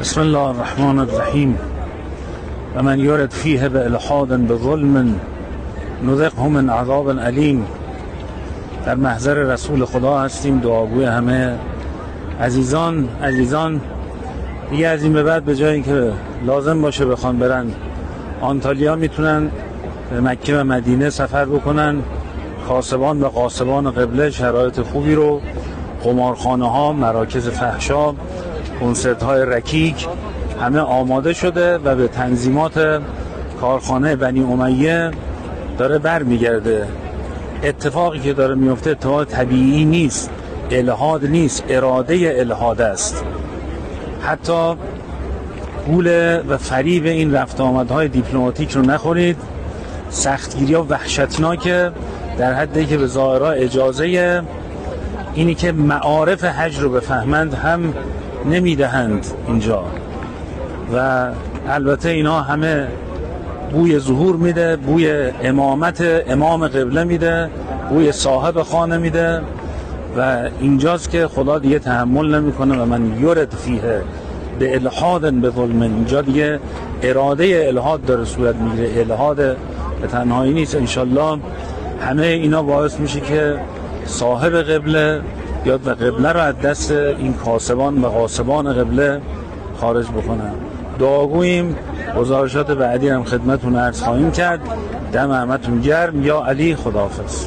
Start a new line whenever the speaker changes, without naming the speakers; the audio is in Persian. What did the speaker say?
بسم الله الرحمن الرحیم و من یرد فیه بإلحاد بظلم نذقه من عذاب علیم. در محضر رسول خدا هستیم، دعاگوی همه عزیزان دیگه از این به بعد به جای اینکه لازم باشه بخوان برن آنتالیا میتونن به مکه و مدینه سفر بکنن. کاسبان و قاسبان قبله شرایط خوبی رو، قمارخانه ها، مراکز فحشا، کنسرت های رکیک همه آماده شده و به تنظیمات کارخانه بنی امیه داره بر میگرده. اتفاقی که داره میفته اتفاق طبیعی نیست، الحاد نیست، اراده الحاد است. حتی گول و فریب این رفت آمدهای دیپلماتیک رو نخورید. سختگیری ها وحشتناکه، در حدی که به ظاهرها اجازه اینی که معارف حج رو بفهمند هم نمیدهند اینجا. و البته اینا همه بوی ظهور میده، بوی امامت امام قبله میده، بوی صاحب خانه میده و اینجاست که خدا دیگه تحمل نمیکنه و من یرد فیه به الحاد به ظلم. اینجا دیگه اراده الحاد داره صورت میگیره، الحاد به تنهایی نیست. انشالله همه اینا باعث میشه که صاحب قبله بیاد و قبله رو از دست این کاسبان و غاصبان قبله خارج بکنن. دعاگوییم، گزارشات بعدی هم خدمتتون عرض خواهیم کرد. دم همتون گرم. یا علی، خداحافظ.